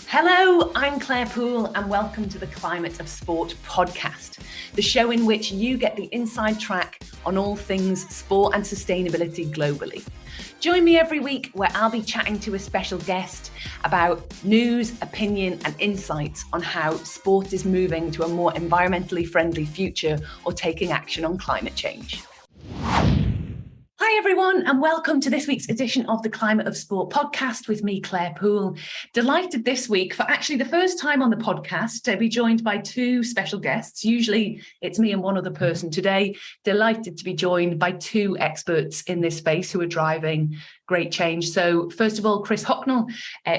Hello, I'm Claire Poole and welcome to the Climate of Sport podcast, the show in which you get the inside track on all things sport and sustainability globally. Join me every week where I'll be chatting to a special guest about news, opinion and insights on how sport is moving to a more environmentally friendly future or taking action on climate change. Hi everyone and welcome to this week's edition of the Climate of Sport podcast with me, Claire Poole. Delighted this week for actually the first time on the podcast to be joined by two special guests. Usually it's me and one other person. Today, delighted to be joined by two experts in this space who are driving great change. So first of all, Chris Hocknell,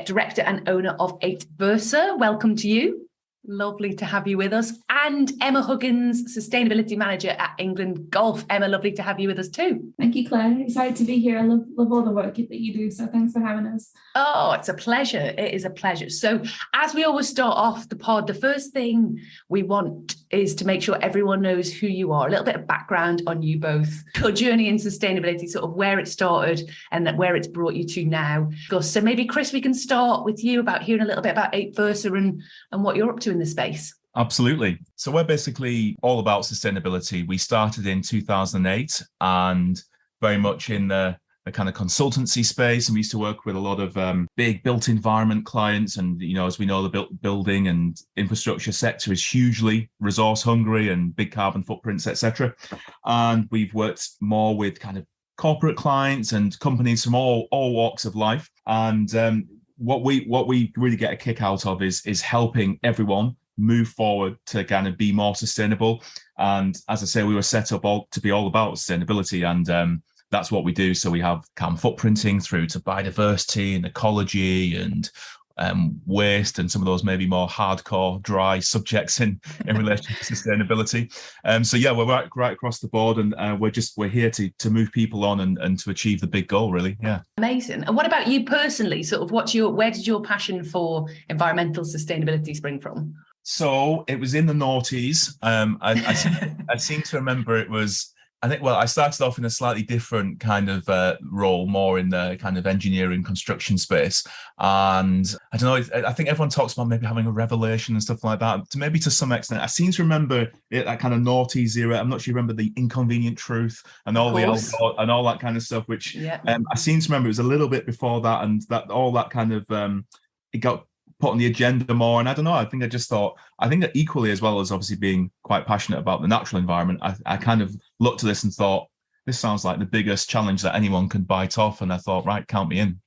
director and owner of 8 Versa. Welcome to you. Lovely to have you with us. And Emma Huggins, Sustainability Manager at England Golf. Emma, lovely to have you with us too. Thank you, Claire. Excited to be here. I love all the work that you do. So thanks for having us. Oh, it's a pleasure. It is a pleasure. So as we always start off the pod, the first thing we want is to make sure everyone knows who you are, a little bit of background on you both, your journey in sustainability, sort of where it started and where it's brought you to now. So maybe, Chris, we can start with you about hearing a little bit about 8 Versa and what you're up to in the space. Absolutely. So we're basically all about sustainability. We started in 2008 and very much in the kind of consultancy space. And we used to work with a lot of big built environment clients. And, you know, as we know, the building and infrastructure sector is hugely resource hungry and big carbon footprints, etc. And we've worked more with kind of corporate clients and companies from all walks of life. And what we really get a kick out of is helping everyone move forward to kind of be more sustainable. And as I say, we were set up to be all about sustainability, and that's what we do. So we have carbon footprinting through to biodiversity and ecology and waste and some of those maybe more hardcore, dry subjects in relation to sustainability. So yeah, we're right across the board, and we're here to move people on and to achieve the big goal, really. Yeah. Amazing. And what about you personally? Sort of where did your passion for environmental sustainability spring from? So it was in the noughties. I seem to remember it was, I started off in a slightly different kind of role, more in the kind of engineering construction space. And I don't know, I think everyone talks about maybe having a revelation and stuff like that. Maybe to some extent, I seem to remember it, that kind of noughties era. I'm not sure you remember the Inconvenient Truth and all the alcohol and all that kind of stuff, which I seem to remember it was a little bit before that, and that all that kind of, it got put on the agenda more. And I don't know, I think that equally, as well as obviously being quite passionate about the natural environment, I kind of looked at this and thought, this sounds like the biggest challenge that anyone can bite off. And I thought, right, count me in.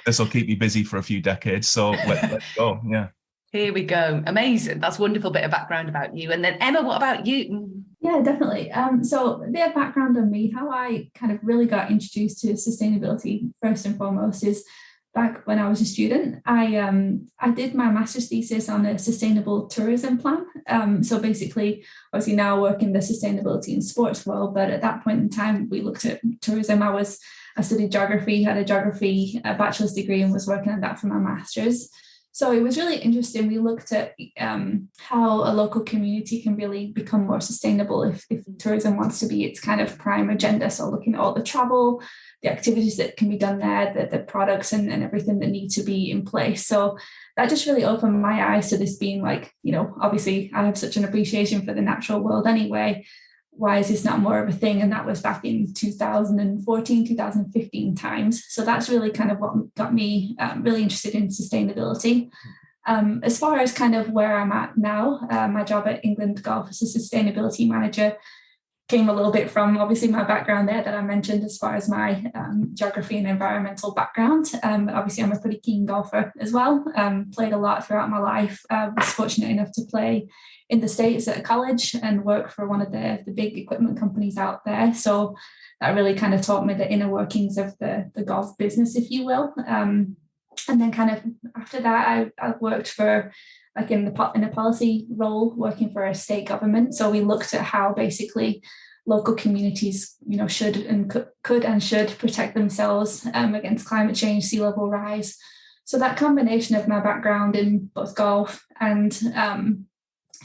This will keep me busy for a few decades. So let's go. Yeah. Here we go. Amazing. That's a wonderful bit of background about you. And then Emma, what about you? Yeah, definitely. So a bit of background on me, how I kind of really got introduced to sustainability first and foremost is back when I was a student. I did my master's thesis on a sustainable tourism plan. So basically, obviously now I work in the sustainability and sports world, but at that point in time, we looked at tourism. I studied geography, had a bachelor's degree, and was working on that for my master's. So it was really interesting. We looked at how a local community can really become more sustainable if tourism wants to be its kind of prime agenda. So looking at all the travel, the activities that can be done there, the products and everything that need to be in place. So that just really opened my eyes to this being like, you know, obviously I have such an appreciation for the natural world anyway. Why is this not more of a thing? And that was back in 2014, 2015 times. So that's really kind of what got me really interested in sustainability. As far as kind of where I'm at now, my job at England Golf as a Sustainability Manager came a little bit from obviously my background there that I mentioned as far as my geography and environmental background. Obviously, I'm a pretty keen golfer as well. Played a lot throughout my life. Was fortunate enough to play in the States at a college and work for one of the big equipment companies out there. So that really kind of taught me the inner workings of the golf business, if you will. And then kind of after that, I worked for like in a policy role, working for a state government. So we looked at how basically local communities, you know, should and could and should protect themselves against climate change, sea level rise. So that combination of my background in both golf and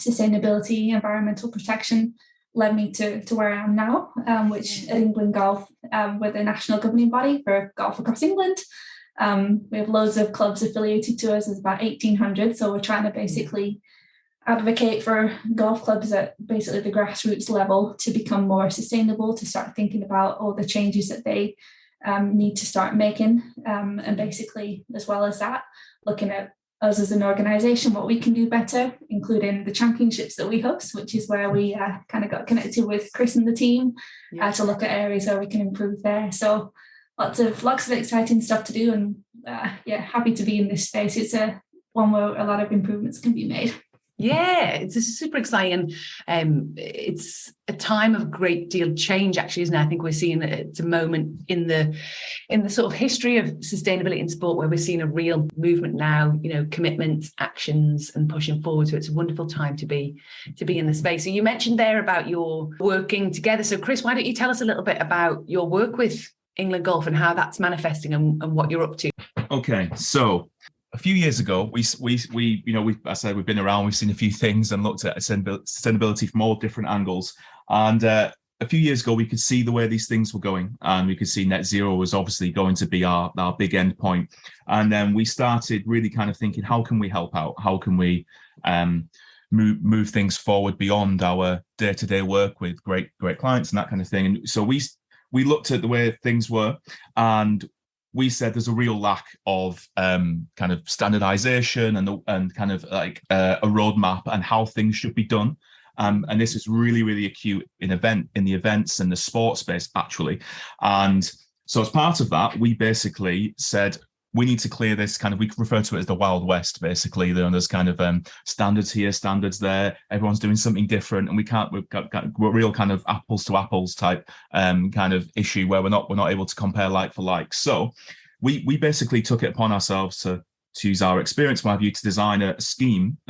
sustainability, environmental protection, led me to where I am now, which at England Golf, we're the national governing body for golf across England. We have loads of clubs affiliated to us. There's about 1,800. So we're trying to basically advocate for golf clubs at basically the grassroots level to become more sustainable, to start thinking about all the changes that they need to start making. And basically, as well as that, looking at us as an organisation, what we can do better, including the championships that we host, which is where we kind of got connected with Chris and the team to look at areas where we can improve there. So lots of exciting stuff to do, and happy to be in this space. It's one where a lot of improvements can be made. Yeah, it's super exciting. It's a time of great deal of change, actually, isn't it? I think we're seeing it's a moment in the sort of history of sustainability in sport where we're seeing a real movement now, commitments, actions, and pushing forward. So it's a wonderful time to be in the space. So you mentioned there about your working together. So Chris, why don't you tell us a little bit about your work with England Golf and how that's manifesting and what you're up to? Okay, so a few years ago, I said we've been around, we've seen a few things and looked at sustainability from all different angles. And a few years ago, we could see the way these things were going, and we could see net zero was obviously going to be our big end point. And then we started really kind of thinking, how can we help out? How can we move things forward beyond our day-to-day work with great clients and that kind of thing? And so we looked at the way things were, and we said there's a real lack of kind of standardization and kind of like a roadmap and how things should be done. And this is really, really acute in the events and the sports space, actually. And so as part of that, we basically said, we need to clear this kind of, we refer to it as the Wild West, basically. There's kind of standards here, standards there. Everyone's doing something different, and we've got real kind of apples to apples type kind of issue where we're not able to compare like for like. So we basically took it upon ourselves to use our experience, my view, to design a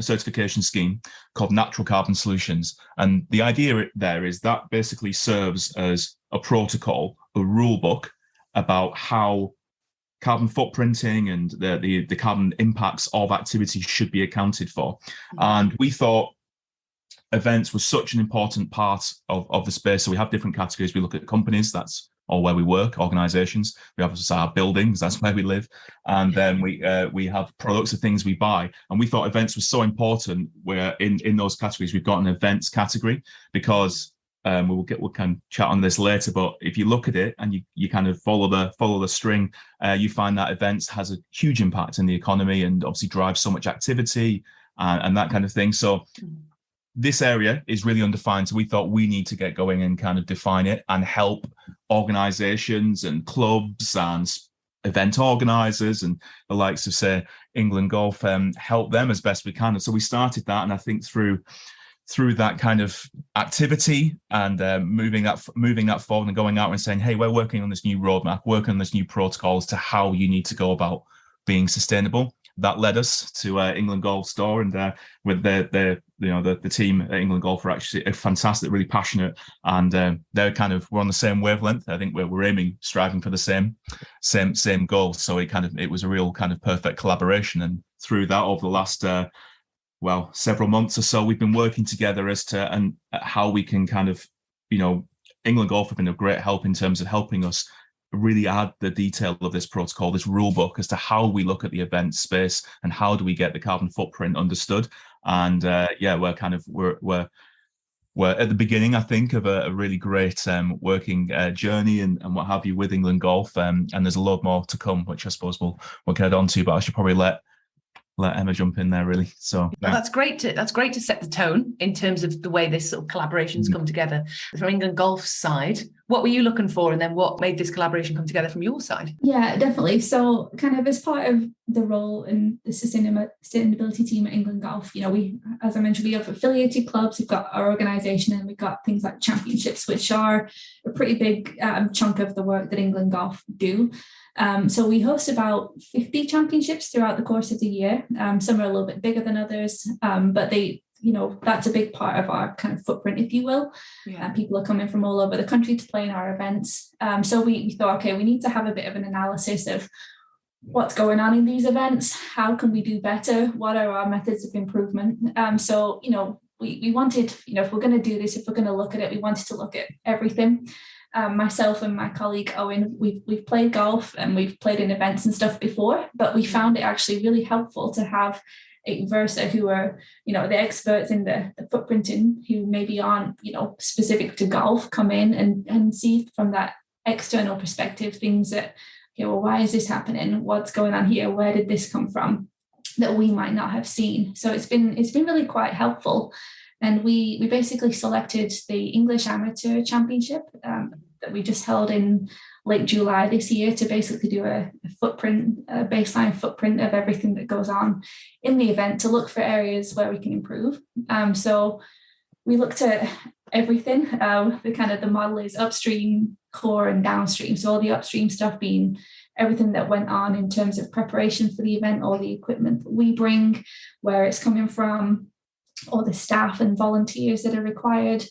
certification scheme called Natural Carbon Solutions. And the idea there is that basically serves as a protocol, a rule book about how carbon footprinting and the carbon impacts of activities should be accounted for. And we thought events was such an important part of the space. So we have different categories. We look at companies, that's all where we work, organizations. We have our buildings, that's where we live. And then we have products of things we buy. And we thought events was so important, where in those categories, we've got an events category, because we'll kind of chat on this later, but if you look at it and you kind of follow the string, you find that events has a huge impact in the economy and obviously drives so much activity and that kind of thing. So this area is really undefined. So we thought we need to get going and kind of define it and help organizations and clubs and event organizers and the likes of, say, England Golf, help them as best we can. And so we started that, and I think through that kind of activity and moving that forward and going out and saying, hey, we're working on this new roadmap, working on this new protocol as to how you need to go about being sustainable. That led us to England Golf Store, and with the team at England Golf are actually fantastic, really passionate, and we're on the same wavelength. I think we're striving for the same goal. So it was a real kind of perfect collaboration, and through that, over the last several months or so, we've been working together as to how we can kind of, England Golf have been a great help in terms of helping us really add the detail of this protocol, this rule book, as to how we look at the event space and how do we get the carbon footprint understood. And we're at the beginning, I think, of a really great working journey and what have you with England Golf. And there's a lot more to come, which I suppose we'll get on to, but I should probably let Emma jump in there, really. So well, that's great to set the tone in terms of the way this sort of collaborations come together. From England Golf's side, what were you looking for, and then what made this collaboration come together from your side? Yeah, definitely. So kind of as part of the role in the sustainability team at England Golf, we, as I mentioned, we have affiliated clubs, we've got our organisation, and we've got things like championships, which are a pretty big chunk of the work that England Golf do. So we host about 50 championships throughout the course of the year. Some are a little bit bigger than others, but that's a big part of our kind of footprint, if you will. Yeah. People are coming from all over the country to play in our events. So we thought, okay, we need to have a bit of an analysis of what's going on in these events. How can we do better? What are our methods of improvement? We wanted, if we're going to do this, if we're going to look at it, we wanted to look at everything. myself and my colleague Owen, we've played golf and we've played in events and stuff before, but we found it actually really helpful to have Versa, who are, the experts in the footprinting, who maybe aren't, specific to golf, come in and see from that external perspective things that, okay, well, why is this happening? What's going on here? Where did this come from that we might not have seen? So it's been really quite helpful. And we basically selected the English Amateur Championship that we just held in late July this year to basically do a baseline footprint of everything that goes on in the event, to look for areas where we can improve. So we looked at everything. The model is upstream, core, and downstream. So all the upstream stuff being everything that went on in terms of preparation for the event, all the equipment that we bring, where it's coming from, all the staff and volunteers that are required.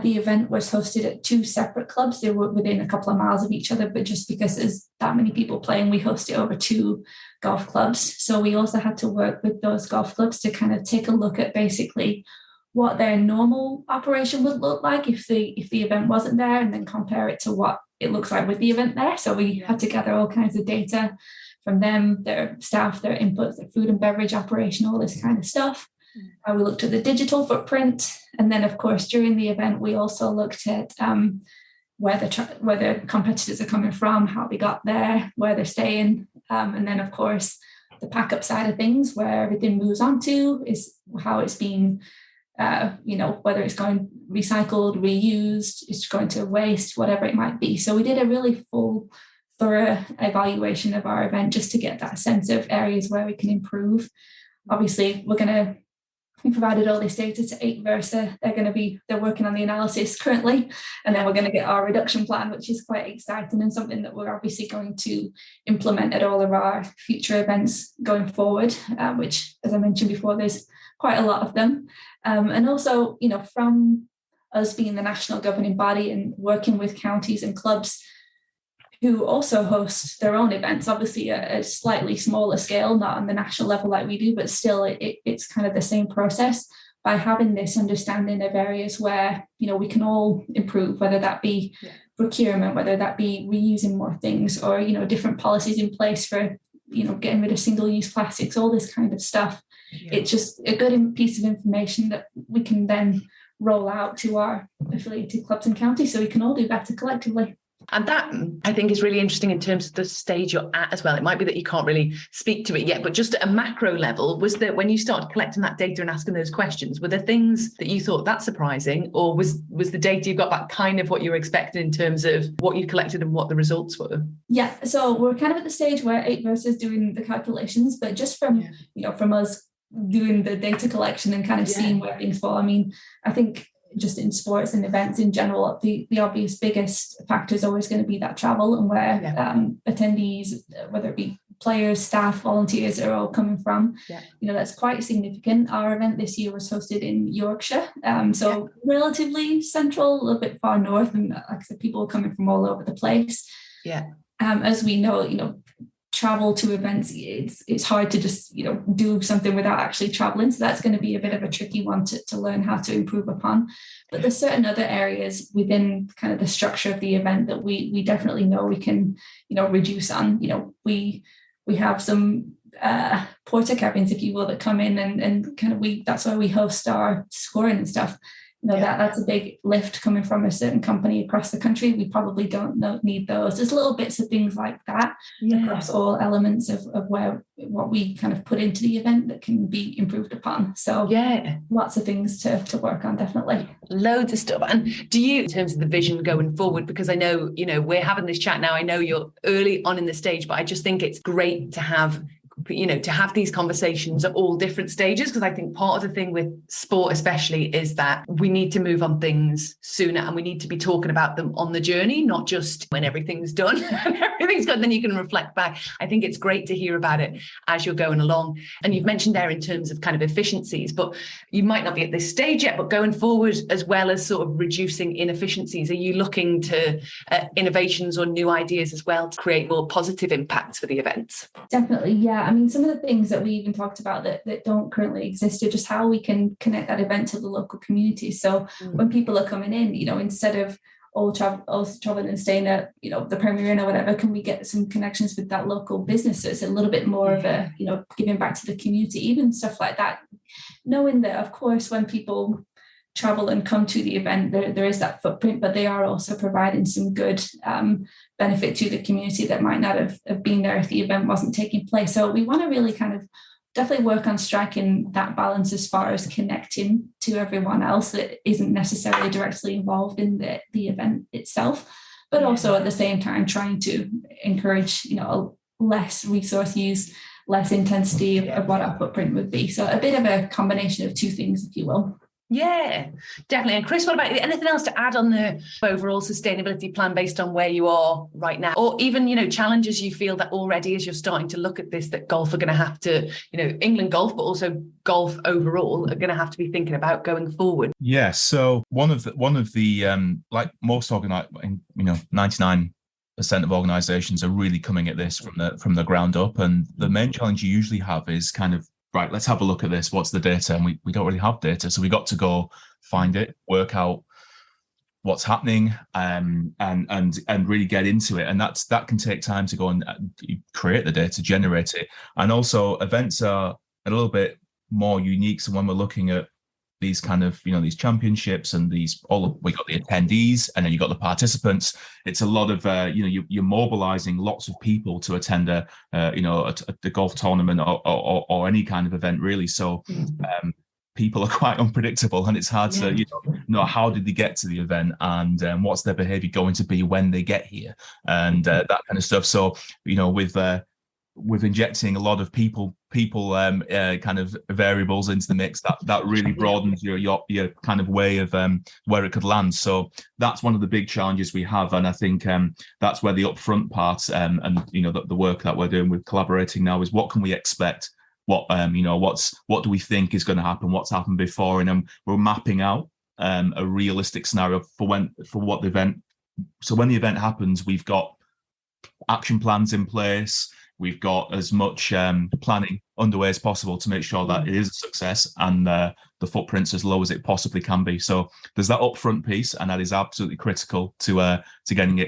The event was hosted at 2 separate clubs. They were within a couple of miles of each other, but just because there's that many people playing, we hosted over 2 golf clubs. So we also had to work with those golf clubs to kind of take a look at basically what their normal operation would look like if the event wasn't there, and then compare it to what it looks like with the event there. So we had to gather all kinds of data from them, their staff, their inputs, their food and beverage operation, all this kind of stuff. We looked at the digital footprint, and then of course during the event we also looked at where the competitors are coming from, how they got there, where they're staying, and then of course the pack-up side of things, where everything moves on to, is how it's being whether it's going recycled, reused, it's going to waste, whatever it might be. So we did a really full, thorough evaluation of our event just to get that sense of areas where we can improve. Obviously, we provided all this data to 8 Versa. They're working on the analysis currently, and then we're going to get our reduction plan, which is quite exciting and something that we're obviously going to implement at all of our future events going forward, which, as I mentioned before, there's quite a lot of them. And also, from us being the national governing body and working with counties and clubs who also host their own events, obviously at a slightly smaller scale, not on the national level like we do, but still it's kind of the same process. By having this understanding of areas where, we can all improve, whether that be procurement, whether that be reusing more things, or, different policies in place for, getting rid of single-use plastics, all this kind of stuff. Yeah. It's just a good piece of information that we can then roll out to our affiliated clubs and counties so we can all do better collectively. And that, I think, is really interesting in terms of the stage you're at as well. It might be that you can't really speak to it yet, but just at a macro level, was that when you started collecting that data and asking those questions, were there things that you thought that's surprising, or was the data you got back kind of what you were expecting in terms of what you collected and what the results were? Yeah, so we're kind of at the stage where 8 Versa is doing the calculations, but just from from us doing the data collection and kind of seeing where things fall. I mean, I think just in sports and events in general, the obvious biggest factor is always going to be that travel and where attendees, whether it be players, staff, volunteers, are all coming from. That's quite significant. Our event this year was hosted in Yorkshire, relatively central, a little bit far north, and like I said, people are coming from all over the place. As we know, travel to events, it's hard to just do something without actually traveling, so that's going to be a bit of a tricky one to learn how to improve upon. But there's certain other areas within kind of the structure of the event that we definitely know we can reduce on. We have some porter cabins, if you will, that come in and kind of that's where we host our scoring and stuff. That's a big lift coming from a certain company across the country. We probably don't need those. There's little bits of things like that across all elements of what we kind of put into the event that can be improved upon. So lots of things to work on, definitely. Loads of stuff. And do you, in terms of the vision going forward, because I know, we're having this chat now, I know you're early on in the stage, but I just think it's great to have these conversations at all different stages, because I think part of the thing with sport especially is that we need to move on things sooner, and we need to be talking about them on the journey, not just when everything's done and everything's good, then you can reflect back. I think it's great to hear about it as you're going along. And you've mentioned there in terms of kind of efficiencies, but you might not be at this stage yet, but going forward, as well as sort of reducing inefficiencies, are you looking to innovations or new ideas as well to create more positive impacts for the events? Definitely, yeah. I mean, some of the things that we even talked about that don't currently exist are just how we can connect that event to the local community. So when people are coming in, instead of all traveling and staying at, the Premier Inn or whatever, can we get some connections with that local business? So it's a little bit more of a, giving back to the community, even stuff like that. Knowing that, of course, when people travel and come to the event, there is that footprint, but they are also providing some good benefit to the community that might not have been there if the event wasn't taking place. So we want to really kind of definitely work on striking that balance as far as connecting to everyone else that isn't necessarily directly involved in the event itself, but also at the same time trying to encourage, less resource use, less intensity of what our footprint would be. So a bit of a combination of two things, if you will. Yeah, definitely. And Chris, what about you? Anything else to add on the overall sustainability plan based on where you are right now? Or even, challenges you feel that already as you're starting to look at this, that golf are going to have to, England golf, but also golf overall are going to have to be thinking about going forward? Yeah. So one of the like most 99% of organizations are really coming at this from the ground up. And the main challenge you usually have is kind of, right, let's have a look at this. What's the data? And we don't really have data. So we got to go find it, work out what's happening, and really get into it. And that can take time to go and create the data, generate it. And also events are a little bit more unique. So when we're looking at these kind of, these championships and we got the attendees and then you got the participants. It's a lot of, you're mobilizing lots of people to attend a golf tournament or any kind of event really. So people are quite unpredictable and it's hard to, know how did they get to the event and what's their behavior going to be when they get here and that kind of stuff. So, with injecting a lot of people kind of variables into the mix, that really broadens your kind of way of where it could land. So that's one of the big challenges we have, and I think that's where the upfront part and the work that we're doing with collaborating now is what can we expect, what do we think is going to happen, what's happened before, and then we're mapping out a realistic scenario for what the event. So when the event happens, we've got action plans in place. We've got as much planning underway as possible to make sure that it is a success and the footprint's as low as it possibly can be. So there's that upfront piece, and that is absolutely critical to getting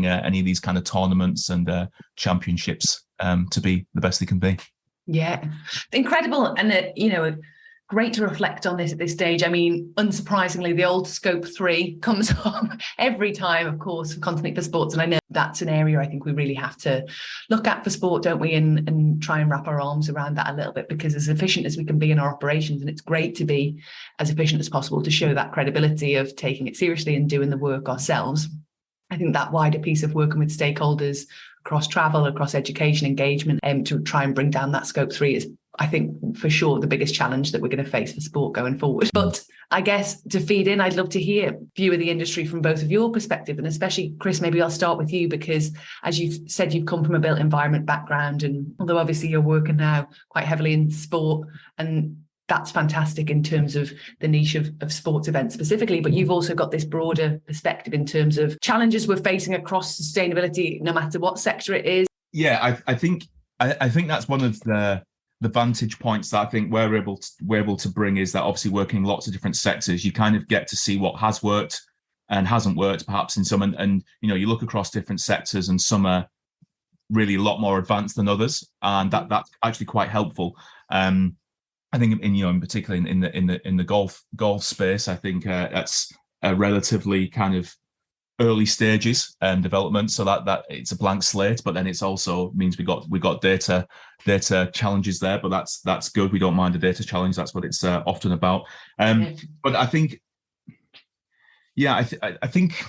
any of these kind of tournaments and championships to be the best they can be. Yeah, incredible, and great to reflect on this at this stage. I mean, unsurprisingly, the old Scope 3 comes up every time, of course, for Continent for Sports. And I know that's an area I think we really have to look at for sport, don't we? And try and wrap our arms around that a little bit, because as efficient as we can be in our operations, and it's great to be as efficient as possible to show that credibility of taking it seriously and doing the work ourselves. I think that wider piece of working with stakeholders across travel, across education, engagement, to try and bring down that Scope 3 is, I think, for sure, the biggest challenge that we're going to face for sport going forward. But I guess to feed in, I'd love to hear view of the industry from both of your perspective, and especially, Chris, maybe I'll start with you, because as you've said, you've come from a built environment background, and although obviously you're working now quite heavily in sport, and that's fantastic in terms of the niche of sports events specifically, but you've also got this broader perspective in terms of challenges we're facing across sustainability, no matter what sector it is. Yeah, I think that's one of the vantage points that I think we're able to bring, is that obviously working in lots of different sectors, you kind of get to see what has worked and hasn't worked perhaps in some, and you look across different sectors and some are really a lot more advanced than others, and that's actually quite helpful. I think in particular in the golf space, I think that's a relatively kind of early stages development, so that it's a blank slate, but then it's also means we got data challenges there, but that's good. We don't mind a data challenge. That's what it's often about. But I think, I think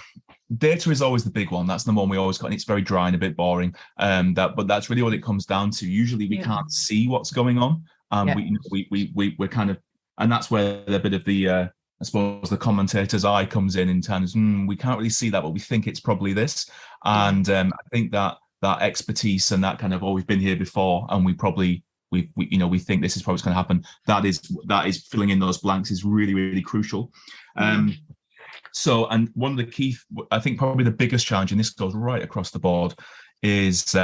data is always the big one. That's the one we always got, and it's very dry and a bit boring. But that's really what it comes down to. Usually we can't see what's going on. We're kind of, and that's where a bit of the I suppose the commentator's eye comes in terms, we can't really see that, but we think it's probably this. And I think that expertise and that kind of, we've been here before, and we think this is probably going to happen. That is filling in those blanks is really, really crucial. So, and one of the key, I think probably the biggest challenge, and this goes right across the board, is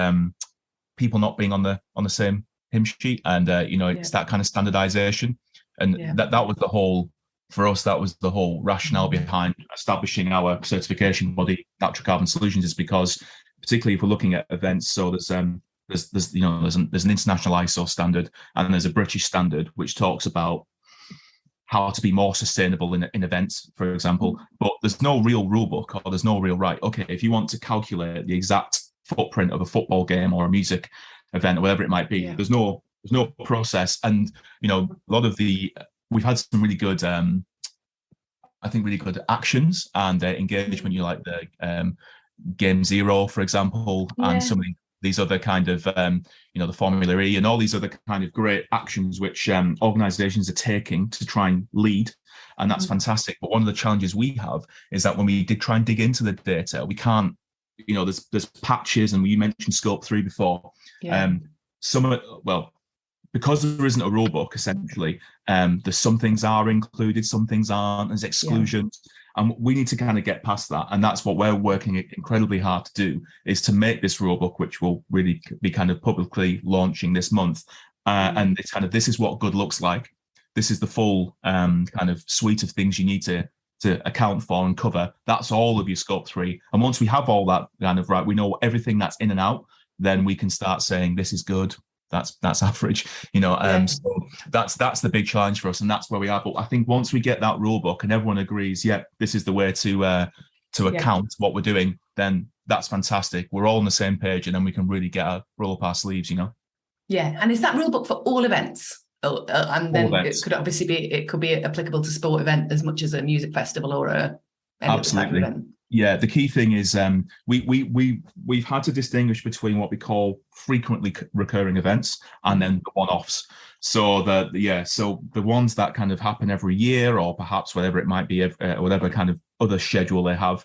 people not being on the same hymn sheet, and it's that kind of standardization, and that was the whole for us, that was the whole rationale behind establishing our certification body, Natural Carbon Solutions, is because particularly if we're looking at events, so there's an international ISO standard and there's a British standard which talks about how to be more sustainable in events, for example, but there's no real rule book, or there's no real right. Okay, if you want to calculate the exact footprint of a football game or a music event or whatever it might be, there's no process. And a lot of we've had some really good, I think, really good actions and engagement. Like the Game Zero, for example, and some of these other kind of, the Formula E and all these other kind of great actions which organizations are taking to try and lead. And that's fantastic. But one of the challenges we have is that when we did try and dig into the data, we can't, there's patches, and you mentioned Scope 3 before. Because there isn't a rule book, essentially, there's some things are included, some things aren't, there's exclusions. And we need to kind of get past that. And that's what we're working incredibly hard to do, is to make this rule book, which will really be kind of publicly launching this month. And it's kind of, this is what good looks like. This is the full kind of suite of things you need to account for and cover. That's all of your Scope 3. And once we have all that kind of right, we know everything that's in and out, then we can start saying this is good, that's average, so that's the big challenge for us, and that's where we are. But I think once we get that rule book and everyone agrees, this is the way to account what we're doing, then that's fantastic. We're all on the same page, and then we can really roll up our sleeves, And is that rule book for all events? And then it could obviously be applicable to sport event as much as a music festival or any absolutely other type of event. Yeah, the key thing is we've had to distinguish between what we call frequently recurring events and then the one-offs. So the ones that kind of happen every year, or perhaps whatever it might be, whatever kind of other schedule they have.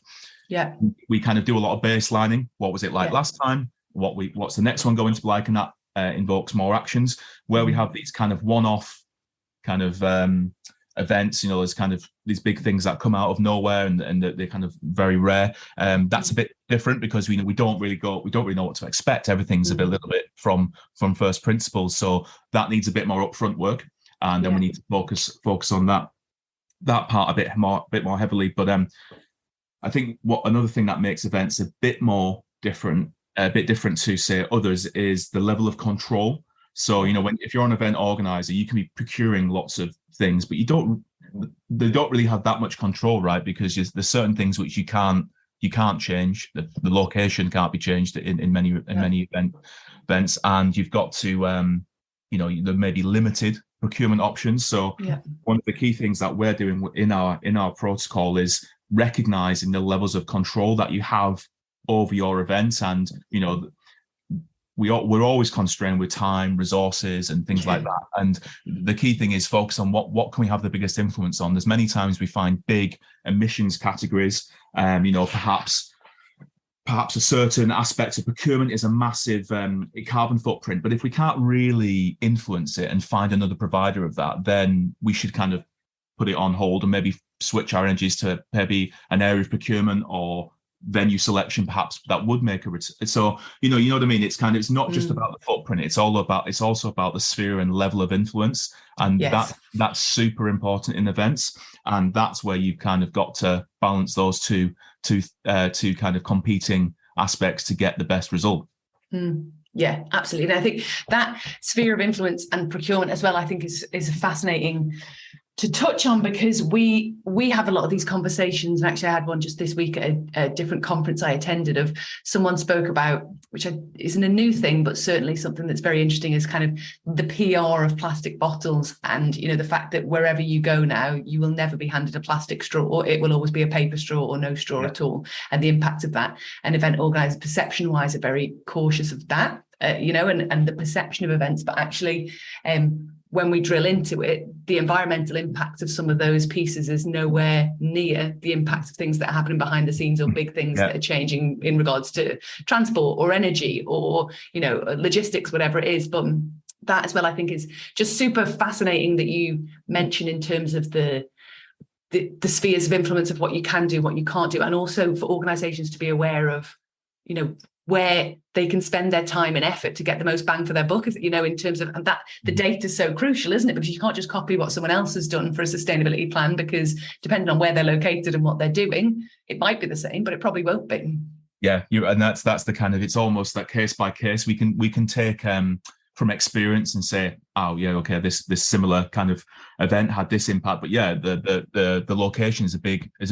Yeah, we kind of do a lot of baselining. What was it like last time? What's the next one going to be like? And that invokes more actions. Where we have these kind of one-off kind of events, there's kind of these big things that come out of nowhere and they're kind of very rare. That's a bit different because we don't really know what to expect. Everything's a little bit from first principles, so that needs a bit more upfront work, and then we need to focus on that part a bit more heavily. But I think another thing that makes events a bit different to say others is the level of control. So if you're an event organizer, you can be procuring lots of things, but they don't really have that much control, right? Because there's certain things which you can't change. The location can't be changed in many events, and you've got to there may be limited procurement options. So one of the key things that we're doing in our protocol is recognizing the levels of control that you have over your events, and we're always constrained with time, resources, and things like that. And the key thing is focus on what can we have the biggest influence on. There's many times we find big emissions categories. Perhaps a certain aspect of procurement is a massive carbon footprint. But if we can't really influence it and find another provider of that, then we should kind of put it on hold and maybe switch our energies to maybe an area of procurement or venue selection, perhaps, that would make a return. So you know what I mean. It's not just about the footprint. It's also about the sphere and level of influence, and that's super important in events. And that's where you've kind of got to balance those two kind of competing aspects to get the best result. Yeah, absolutely. And I think that sphere of influence and procurement as well, I think is fascinating to touch on, because we have a lot of these conversations. And actually I had one just this week at a different conference I attended, of someone spoke about, which isn't a new thing, but certainly something that's very interesting, is kind of the PR of plastic bottles, and the fact that wherever you go now, you will never be handed a plastic straw. It will always be a paper straw or no straw at all, and the impact of that. And event organisers, perception wise, are very cautious of that, and the perception of events. But actually, when we drill into it, the environmental impact of some of those pieces is nowhere near the impact of things that are happening behind the scenes, or big things that are changing in regards to transport or energy or, logistics, whatever it is. But that as well, I think, is just super fascinating that you mention in terms of the spheres of influence of what you can do, what you can't do, and also for organisations to be aware of, where they can spend their time and effort to get the most bang for their buck, in terms of, and that the data is so crucial, isn't it? Because you can't just copy what someone else has done for a sustainability plan, because depending on where they're located and what they're doing, it might be the same, but it probably won't be. Yeah, and that's the kind of, it's almost that case by case. We can take from experience and say, oh yeah, okay, this similar kind of event had this impact, but yeah, the location is a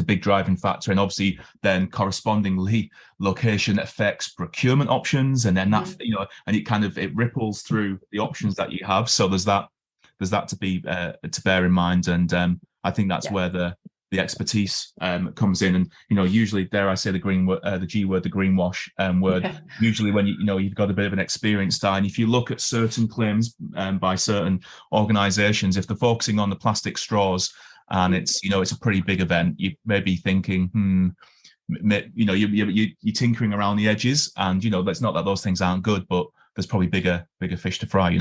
big driving factor, and obviously then correspondingly location affects procurement options, and then that and it ripples through the options that you have. So there's that to be to bear in mind, and I think that's where the expertise comes in, and usually, dare I say, the G word, the greenwash word. Yeah. Usually, when you've got a bit of an experienced eye, and if you look at certain claims by certain organisations, if they're focusing on the plastic straws, and it's a pretty big event, you may be thinking, you're tinkering around the edges, and it's not that those things aren't good, but there's probably bigger fish to fry.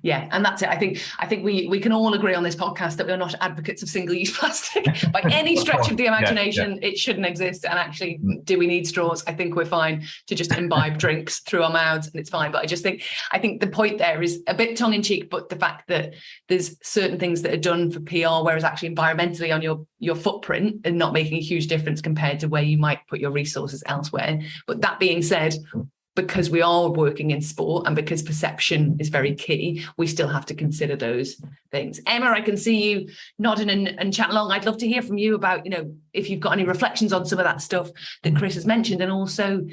Yeah, and that's it. I think we can all agree on this podcast that we're not advocates of single-use plastic by any stretch of the imagination. It shouldn't exist. And actually, do we need straws? I think we're fine to just imbibe drinks through our mouths, and it's fine. But I think the point there is a bit tongue-in-cheek, but the fact that there's certain things that are done for PR, whereas actually environmentally on your footprint and not making a huge difference compared to where you might put your resources elsewhere. But that being said, because we are working in sport and because perception is very key, we still have to consider those things. Emma, I can see you nodding and chatting along. I'd love to hear from you about, if you've got any reflections on some of that stuff that Chris has mentioned, and also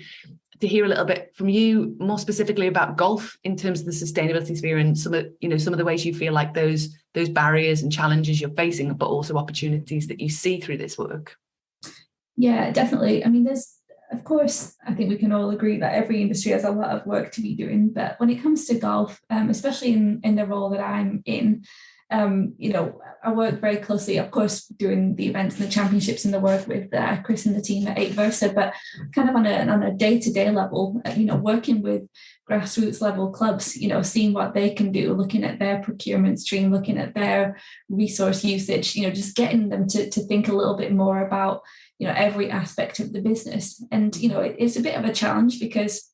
to hear a little bit from you more specifically about golf in terms of the sustainability sphere and some of the ways you feel like those barriers and challenges you're facing, but also opportunities that you see through this work. Yeah, definitely. I mean, of course, I think we can all agree that every industry has a lot of work to be doing. But when it comes to golf, especially in the role that I'm in, I work very closely, of course, doing the events and the championships and the work with Chris and the team at 8 Versa, but kind of on a day-to-day level, working with grassroots level clubs, seeing what they can do, looking at their procurement stream, looking at their resource usage, just getting them to think a little bit more about every aspect of the business. And it's a bit of a challenge because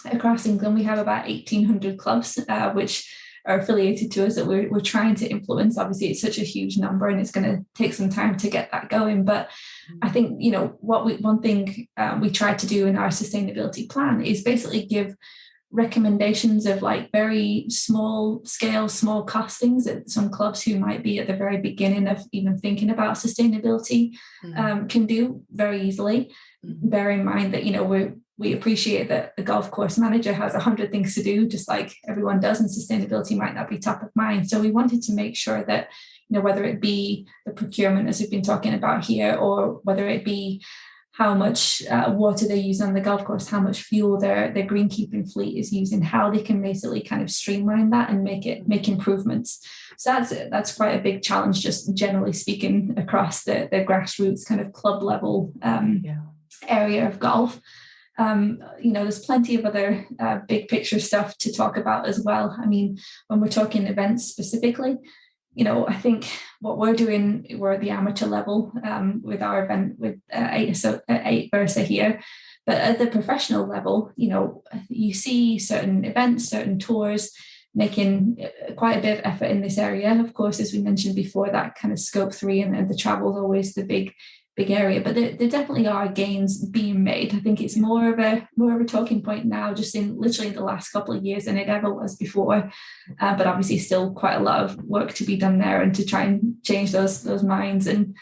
across England we have about 1,800 clubs which are affiliated to us that we're trying to influence. Obviously it's such a huge number and it's going to take some time to get that going, but I think one thing we tried to do in our sustainability plan is basically give recommendations of like very small scale, small cost things that some clubs who might be at the very beginning of even thinking about sustainability can do very easily. Bear in mind that we appreciate that the golf course manager has 100 things to do, just like everyone does, and sustainability might not be top of mind. So we wanted to make sure that whether it be the procurement as we've been talking about here, or whether it be how much water they use on the golf course, how much fuel their greenkeeping fleet is using, how they can basically kind of streamline that and make improvements. So that's quite a big challenge, just generally speaking, across the grassroots kind of club level area of golf. There's plenty of other big picture stuff to talk about as well. I mean, when we're talking events specifically, I think what we're doing, we're at the amateur level with our event with 8 Versa here. But at the professional level, you see certain events, certain tours making quite a bit of effort in this area. Of course, as we mentioned before, that kind of scope 3 and the travel is always the big area, but there definitely are gains being made. I think it's more of a talking point now, just in literally the last couple of years than it ever was before. But obviously, still quite a lot of work to be done there, and to try and change those minds, and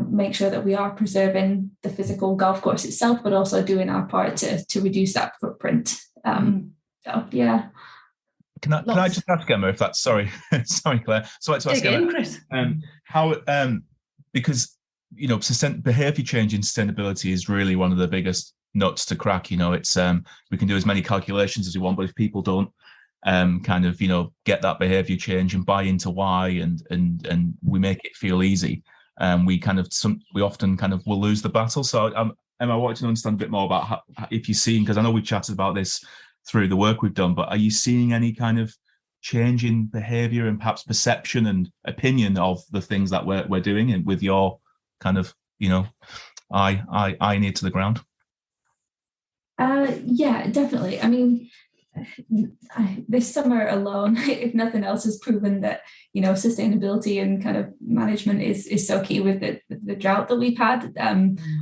make sure that we are preserving the physical golf course itself, but also doing our part to reduce that footprint. So yeah. Can I just ask Emma if that's sorry, Claire. So let's ask Emma, Chris. How because behavior change in sustainability is really one of the biggest nuts to crack. It's we can do as many calculations as we want, but if people don't get that behavior change and buy into why, and we make it feel easy, we often will lose the battle. So Emma, I want to understand a bit more about how, if you're seeing, because I know we've chatted about this through the work we've done, but are you seeing any kind of change in behavior and perhaps perception and opinion of the things that we're doing, and with your kind of eye near to the ground? Yeah, definitely. I mean, this summer alone, if nothing else, has proven that, you know, sustainability and kind of management is so key with the drought that we've had.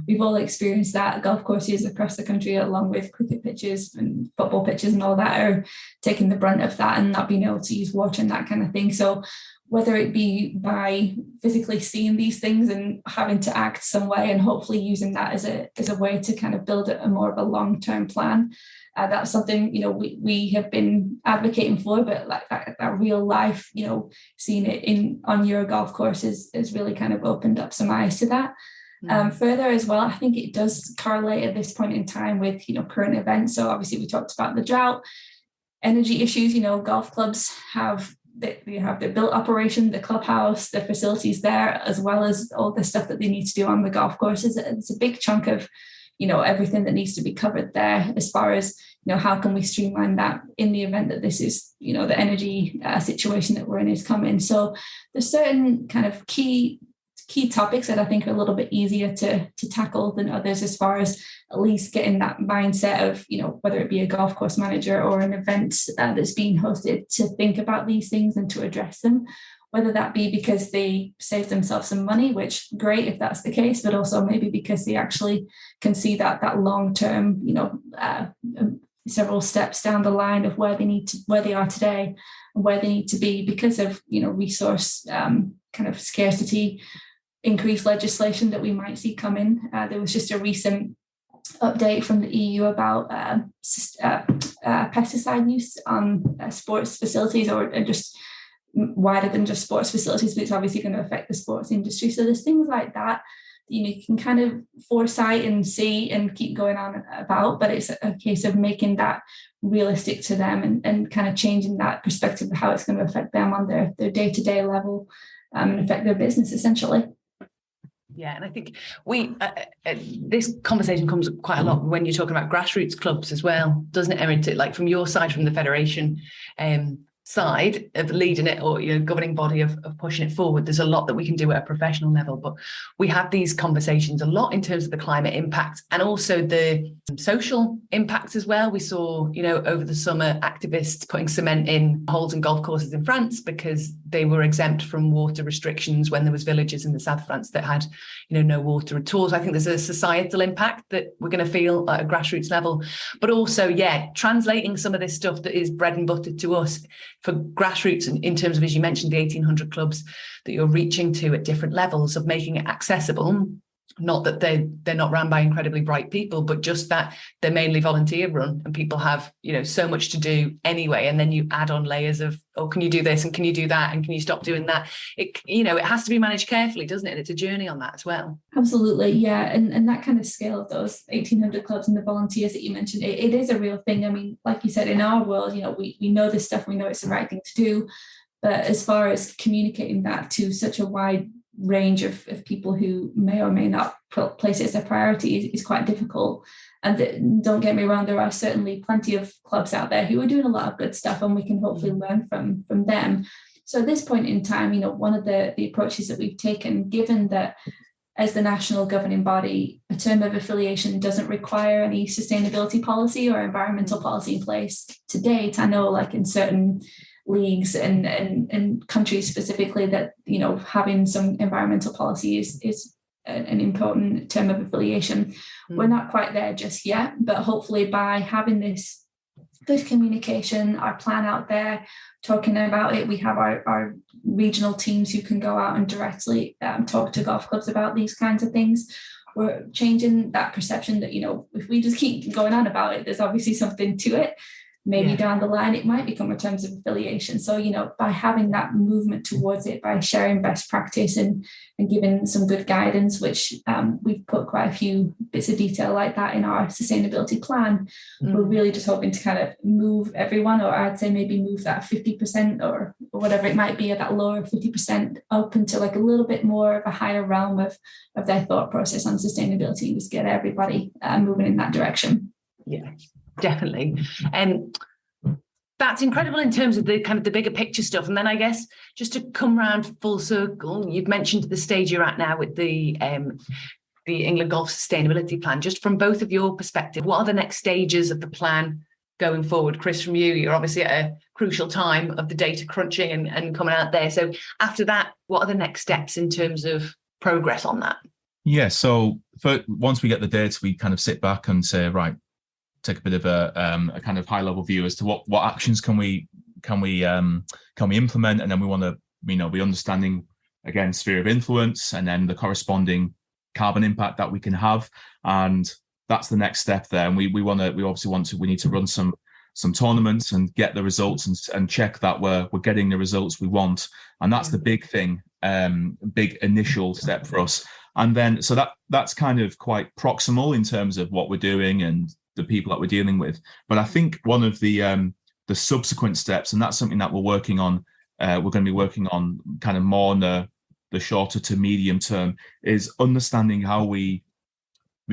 We've all experienced that. Golf courses across the country, along with cricket pitches and football pitches and all that, are taking the brunt of that and not being able to use water and that kind of thing. So whether it be by physically seeing these things and having to act some way, and hopefully using that as a way to kind of build a more of a long-term plan. That's something, you know, we have been advocating for, but like that real life, you know, seeing it on your golf course has really kind of opened up some eyes to that. Further as well, I think it does correlate at this point in time with, you know, current events. So obviously we talked about the drought, energy issues. You know, golf clubs have the built operation, the clubhouse, the facilities there, as well as all the stuff that they need to do on the golf courses. It's a big chunk of, you know, everything that needs to be covered there, as far as, you know, how can we streamline that in the event that this is, you know, the energy situation that we're in is coming. So there's certain kind of key topics that I think are a little bit easier to tackle than others, as far as at least getting that mindset of, you know, whether it be a golf course manager or an event that's being hosted, to think about these things and to address them, whether that be because they save themselves some money, which great if that's the case, but also maybe because they actually can see that long-term, you know, several steps down the line of where they are today and where they need to be because of, you know, resource kind of scarcity, increased legislation that we might see coming. There was just a recent update from the EU about pesticide use on sports facilities, or just wider than just sports facilities, but it's obviously going to affect the sports industry. So there's things like that, you know, you can kind of foresight and see and keep going on about, but it's a case of making that realistic to them and kind of changing that perspective of how it's going to affect them on their day-to-day level and affect their business essentially. Yeah, and I think this conversation comes up quite a lot when you're talking about grassroots clubs as well, doesn't it, Erin? Like from your side, from the federation side of leading it, or, you know, governing body of pushing it forward, there's a lot that we can do at a professional level, but we have these conversations a lot in terms of the climate impact and also the social impacts as well. We saw, you know, over the summer, activists putting cement in holes in golf courses in France because they were exempt from water restrictions when there was villages in the south of France that had, you know, no water at all. So I think there's a societal impact that we're going to feel at a grassroots level, but also, yeah, translating some of this stuff that is bread and butter to us for grassroots, and in terms of, as you mentioned, the 1,800 clubs that you're reaching to at different levels, of making it accessible. Not that they're not run by incredibly bright people, but just that they're mainly volunteer run and people have, you know, so much to do anyway. And then you add on layers of, oh, can you do this and can you do that and can you stop doing that? It, you know, it has to be managed carefully, doesn't it? And it's a journey on that as well. Absolutely, yeah. And that kind of scale of those 1,800 clubs and the volunteers that you mentioned, it is a real thing. I mean, like you said, in our world, you know, we know this stuff, we know it's the right thing to do. But as far as communicating that to such a wide range of people who may or may not place it as a priority is quite difficult. And don't get me wrong, there are certainly plenty of clubs out there who are doing a lot of good stuff, and we can hopefully learn from them. So at this point in time, you know, one of the approaches that we've taken, given that as the national governing body, a term of affiliation doesn't require any sustainability policy or environmental policy in place to date. I know, like in certain leagues and countries specifically, that, you know, having some environmental policy is an important term of affiliation. We're not quite there just yet, but hopefully by having this good communication, our plan out there, talking about it, we have our regional teams who can go out and directly talk to golf clubs about these kinds of things. We're changing that perception that, you know, if we just keep going on about it, there's obviously something to it. Maybe down the line, it might become a terms of affiliation. So, you know, by having that movement towards it, by sharing best practice and giving some good guidance, which we've put quite a few bits of detail like that in our sustainability plan, we're really just hoping to kind of move everyone, or I'd say maybe move that 50% or whatever it might be, at that lower 50% up into like a little bit more of a higher realm of their thought process on sustainability, and just get everybody moving in that direction. Yeah. Definitely. And that's incredible in terms of the kind of the bigger picture stuff. And then I guess just to come round full circle, you've mentioned the stage you're at now with the the England Golf Sustainability Plan. Just from both of your perspective, what are the next stages of the plan going forward? Chris, from you, you're obviously at a crucial time of the data crunching and coming out there. So after that, what are the next steps in terms of progress on that? Yeah, so once we get the data, we kind of sit back and say, right, take a bit of a kind of high level view as to what actions can we implement, and then we want to be understanding, again, sphere of influence, and then the corresponding carbon impact that we can have, and that's the next step there. And we need to run some tournaments and get the results and check that we're getting the results we want, and that's the big thing, big initial step for us. And then so that's kind of quite proximal in terms of what we're doing and the people that we're dealing with. But I think one of the subsequent steps, and that's something that we're working on, we're going to be working on kind of more in the shorter to medium term, is understanding how we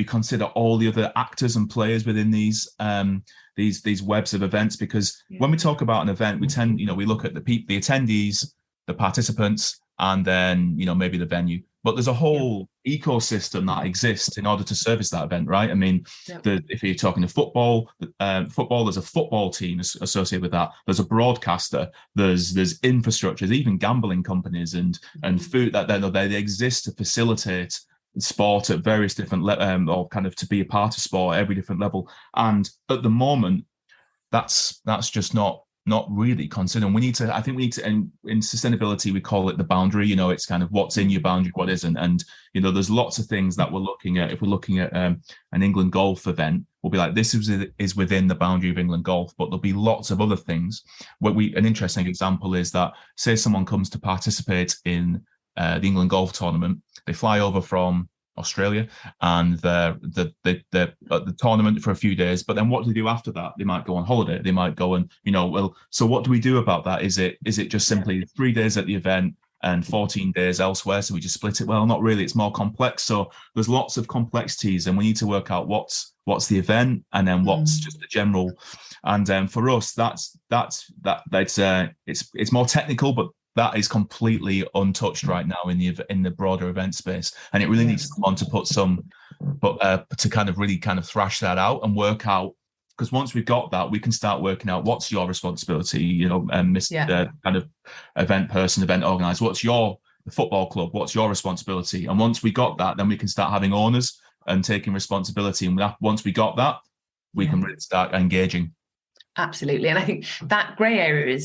consider all the other actors and players within these webs of events. Because when we talk about an event, we look at the attendees, the participants, and then maybe the venue. But there's a whole ecosystem that exists in order to service that event, right? I mean, if you're talking to football, there's a football team associated with that. There's a broadcaster. There's infrastructure. There's even gambling companies and food that they exist to facilitate sport at various different or kind of to be a part of sport at every different level. And at the moment, that's just not really considered. We need to, and in sustainability, we call it the boundary. It's kind of what's in your boundary, what isn't. And, there's lots of things that we're looking at. If we're looking at an England golf event, we'll be like, this is within the boundary of England golf, but there'll be lots of other things. An interesting example is that, say someone comes to participate in the England golf tournament, they fly over from Australia, and they're at the tournament for a few days. But then what do they do after that? They might go on holiday. They might go and so what do we do about that? Is it just simply 3 days at the event and 14 days elsewhere? So we just split it? Well, not really. It's more complex. So there's lots of complexities, and we need to work out what's the event, and then what's just the general. And for us, it's more technical, but that is completely untouched right now in the broader event space, and it really needs someone to to kind of thrash that out and work out. Because once we've got that, we can start working out what's your responsibility, kind of event person, event organizer. What's the football club? What's your responsibility? And once we got that, then we can start having owners and taking responsibility. And once we got that, we can really start engaging. Absolutely. And I think that grey area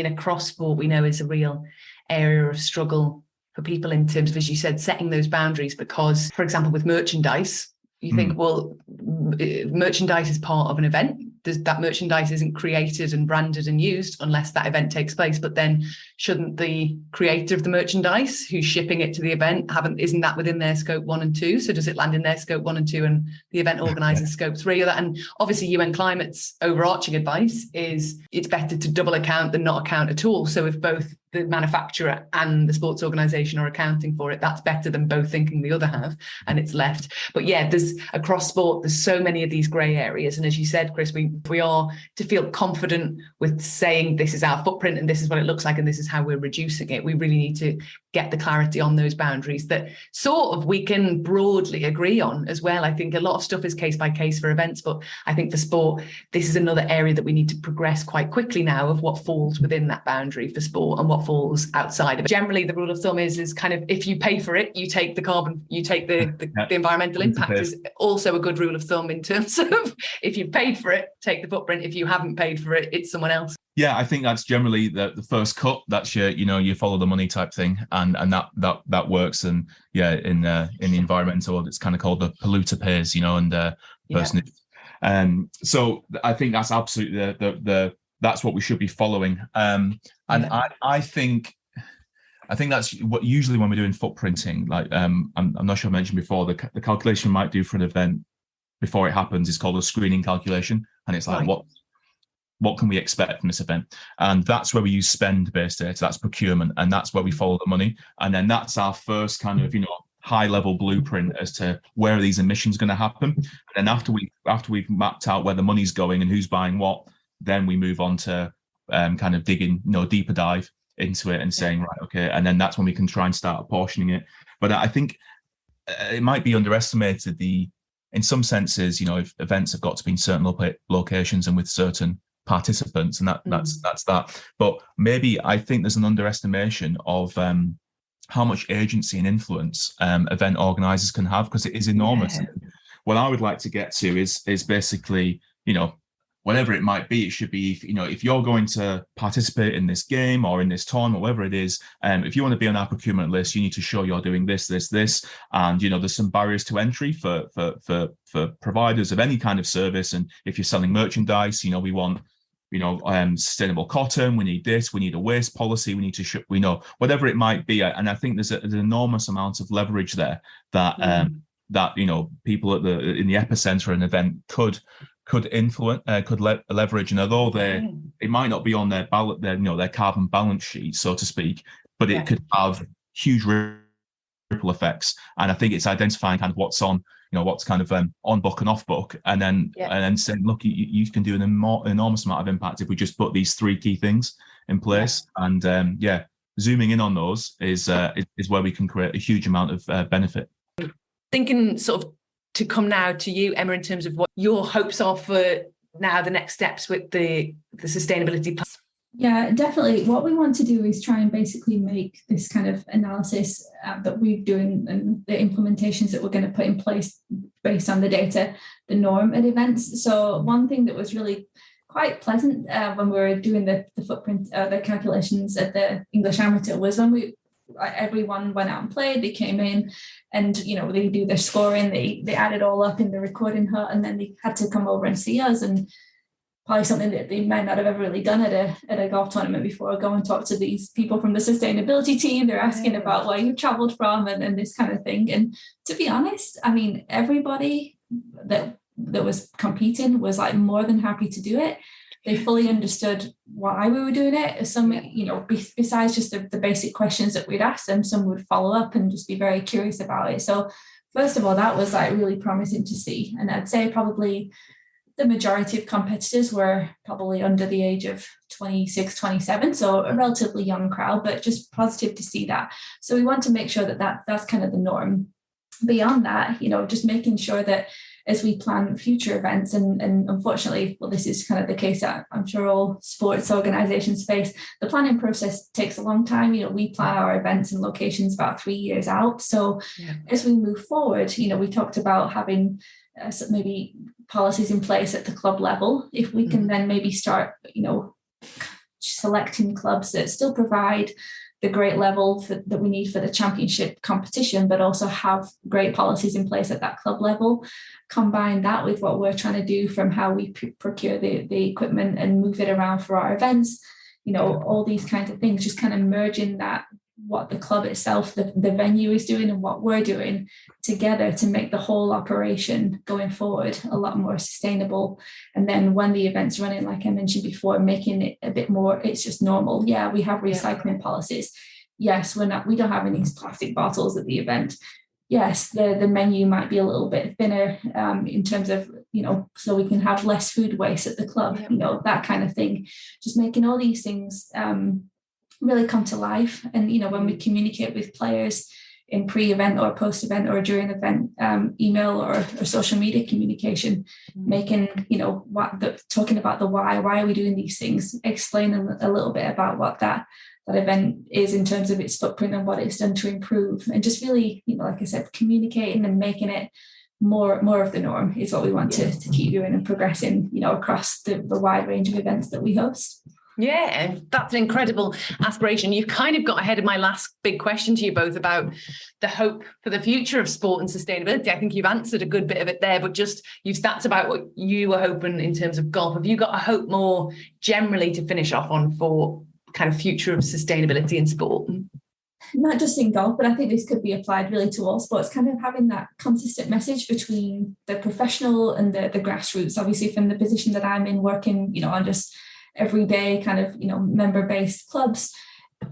across sport, we know is a real area of struggle for people in terms of, as you said, setting those boundaries. Because, for example, with merchandise, you think, well, merchandise is part of an event. That merchandise isn't created and branded and used unless that event takes place. But then shouldn't the creator of the merchandise who's shipping it to the event, isn't that within their scope 1 and 2? So does it land in their scope 1 and 2 and the event organizer's scope 3? And obviously UN Climate's overarching advice is it's better to double account than not account at all. So if both the manufacturer and the sports organization are accounting for it, that's better than both thinking the other have and it's left. But there's across sport, there's so many of these grey areas. And as you said, Chris, we are to feel confident with saying this is our footprint and this is what it looks like and this is how we're reducing it. We really need to get the clarity on those boundaries that sort of we can broadly agree on as well. I think a lot of stuff is case by case for events, but I think for sport, this is another area that we need to progress quite quickly now of what falls within that boundary for sport and what falls outside of it. Generally, the rule of thumb is kind of if you pay for it, you take the carbon, you take the environmental impact is also a good rule of thumb in terms of if you've paid for it, take the footprint. If you haven't paid for it, it's someone else. Yeah, I think that's generally the first cut. That's you follow the money type thing, and that works. And in the environmental world, it's kind of called the polluter pays, and person. So I think that's absolutely that's what we should be following. And I think that's what usually when we're doing footprinting, like I'm not sure I mentioned before, the calculation we might do for an event before it happens is called a screening calculation, and it's like what can we expect from this event? And that's where we use spend-based data. That's procurement, and that's where we follow the money. And then that's our first kind of high-level blueprint as to where are these emissions going to happen. And then after we've mapped out where the money's going and who's buying what, then we move on to kind of digging, deeper dive into it and saying, right, okay, and then that's when we can try and start apportioning it. But I think it might be underestimated in some senses, if events have got to be in certain locations and with certain participants, and that's that. But maybe I think there's an underestimation of how much agency and influence event organisers can have, because it is enormous. Yeah. What I would like to get to is basically, whatever it might be, it should be, if you're going to participate in this game or in this tournament, whatever it is, if you want to be on our procurement list, you need to show you're doing this, and there's some barriers to entry for providers of any kind of service. And if you're selling merchandise, we want sustainable cotton, we need this, we need a waste policy, we need to whatever it might be. And I think there's an enormous amount of leverage there that people in the epicenter of an event could influence, could leverage. And although it might not be on their their carbon balance sheet, so to speak, but it could have huge ripple effects. And I think it's identifying kind of what's on, what's kind of on book and off book, and then saying, look, you can do an enormous amount of impact if we just put these 3 key things in place. And zooming in on those is where we can create a huge amount of benefit. Thinking sort of to come now to you, Emma, in terms of what your hopes are for now the next steps with the sustainability plan. Yeah, definitely. What we want to do is try and basically make this kind of analysis that we're doing and the implementations that we're going to put in place based on the data, the norm at events. So one thing that was really quite pleasant when we were doing the footprint, the calculations at the English Amateur was when everyone went out and played, they came in and, they do their scoring, they add it all up in the recording hut, and then they had to come over and see us, and probably something that they might not have ever really done at a golf tournament before. Go and talk to these people from the sustainability team. They're asking about where you traveled from and this kind of thing. And to be honest, I mean, everybody that was competing was like more than happy to do it. They fully understood why we were doing it. Some, besides just the basic questions that we'd ask them, some would follow up and just be very curious about it. So first of all, that was like really promising to see. And I'd say probably the majority of competitors were probably under the age of 26, 27, so a relatively young crowd, but just positive to see that. So we want to make sure that's kind of the norm. Beyond that, just making sure that as we plan future events, and unfortunately, well, this is kind of the case that I'm sure all sports organizations face, the planning process takes a long time. We plan our events and locations about 3 years out. So as we move forward, we talked about having maybe policies in place at the club level. If we can then maybe start, selecting clubs that still provide the great level that we need for the championship competition, but also have great policies in place at that club level. Combine that with what we're trying to do from how we procure the equipment and move it around for our events, all these kinds of things, just kind of merging that, what the club itself, the venue is doing and what we're doing together to make the whole operation going forward a lot more sustainable. And then when the event's running, like I mentioned before, making it a bit more, it's just normal. Yeah, we have recycling policies. Yes, we don't have any plastic bottles at the event. Yes, the menu might be a little bit thinner in terms of, so we can have less food waste at the club, that kind of thing. Just making all these things really come to life. And when we communicate with players in pre-event or post-event or during event, email or social media communication, making talking about the why are we doing these things, explaining a little bit about what that event is in terms of its footprint and what it's done to improve, and just really, like I said, communicating and making it more of the norm is what we want to keep doing and progressing, across the wide range of events that we host. Yeah, that's an incredible aspiration. You've kind of got ahead of my last big question to you both about the hope for the future of sport and sustainability. I think you've answered a good bit of it there, but just that's about what you were hoping in terms of golf. Have you got a hope more generally to finish off on for kind of future of sustainability in sport? Not just in golf, but I think this could be applied really to all sports, kind of having that consistent message between the professional and the grassroots. Obviously, from the position that I'm in, working, on just everyday kind of, member-based clubs,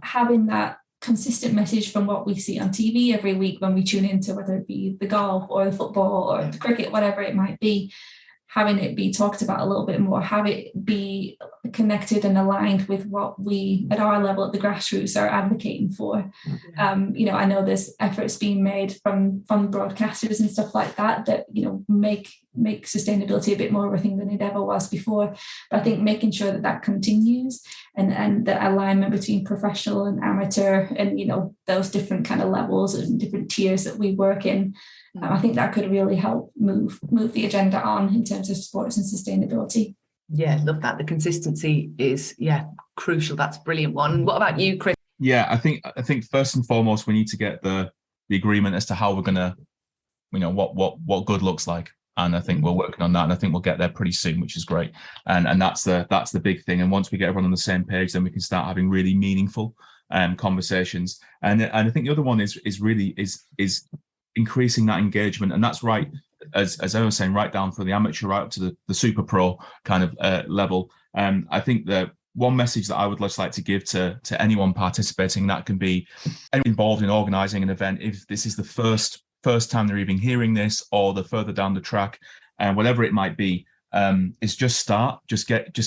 having that consistent message from what we see on TV every week when we tune into, whether it be the golf or the football or the cricket, whatever it might be, having it be talked about a little bit more, have it be connected and aligned with what we at our level at the grassroots are advocating for. I know there's efforts being made from broadcasters and stuff like that make sustainability a bit more of a thing than it ever was before. But I think making sure that continues and the alignment between professional and amateur and those different kind of levels and different tiers that we work in, I think that could really help move the agenda on in terms of sports and sustainability. Yeah, love that. The consistency is crucial. That's a brilliant one. What about you, Chris? Yeah, I think first and foremost we need to get the agreement as to how we're gonna, what good looks like. And I think we're working on that, and I think we'll get there pretty soon, which is great. And that's the big thing. And once we get everyone on the same page, then we can start having really meaningful conversations. And I think the other one is really increasing that engagement, and that's right, as I was saying, right down from the amateur right up to the super pro kind of level. I think that one message that I would just like to give to anyone participating, that can be anyone involved in organising an event, if this is the first time they're even hearing this, or the further down the track, and whatever it might be, is just get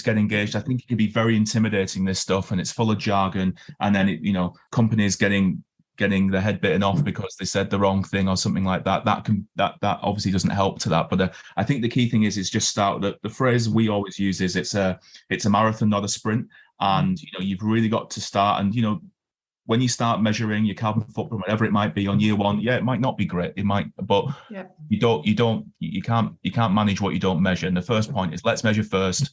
engaged. I think it can be very intimidating, this stuff, and it's full of jargon, and then companies getting their head bitten off because they said the wrong thing or something like that. That obviously doesn't help to that. But I think the key thing is just start. The phrase we always use is it's a marathon, not a sprint. And you've really got to start. And when you start measuring your carbon footprint, whatever it might be on year one, it might not be great. It might, but you can't manage what you don't measure. And the first point is, let's measure first,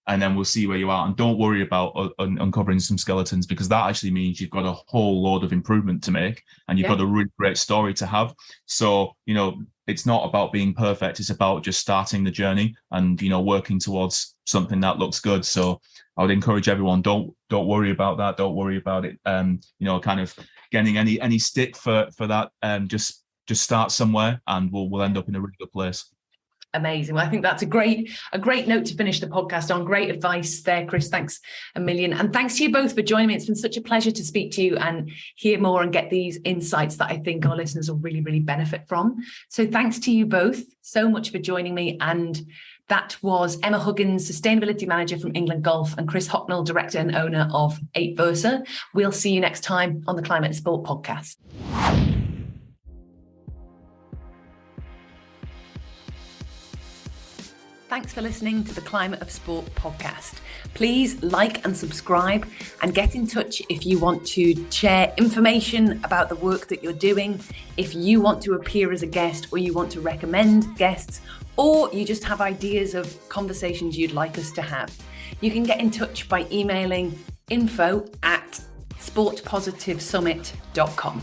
and then we'll see where you are. And don't worry about uncovering some skeletons, because that actually means you've got a whole load of improvement to make, and you've got a really great story to have. So, it's not about being perfect. It's about just starting the journey and, working towards something that looks good. So I would encourage everyone, don't worry about that. Don't worry about it. Kind of getting any stick for that. Just start somewhere, and we'll end up in a really good place. Amazing. Well, I think that's a great note to finish the podcast on. Great advice there, Chris. Thanks a million. And thanks to you both for joining me. It's been such a pleasure to speak to you and hear more and get these insights that I think our listeners will really, really benefit from. So thanks to you both so much for joining me. And that was Emma Huggins, Sustainability Manager from England Golf, and Chris Hocknell, Director and Owner of 8Versa. We'll see you next time on the Climate and Sport podcast. Thanks for listening to the Climate of Sport podcast. Please like and subscribe, and get in touch if you want to share information about the work that you're doing, if you want to appear as a guest, or you want to recommend guests, or you just have ideas of conversations you'd like us to have. You can get in touch by emailing info@sportpositivesummit.com.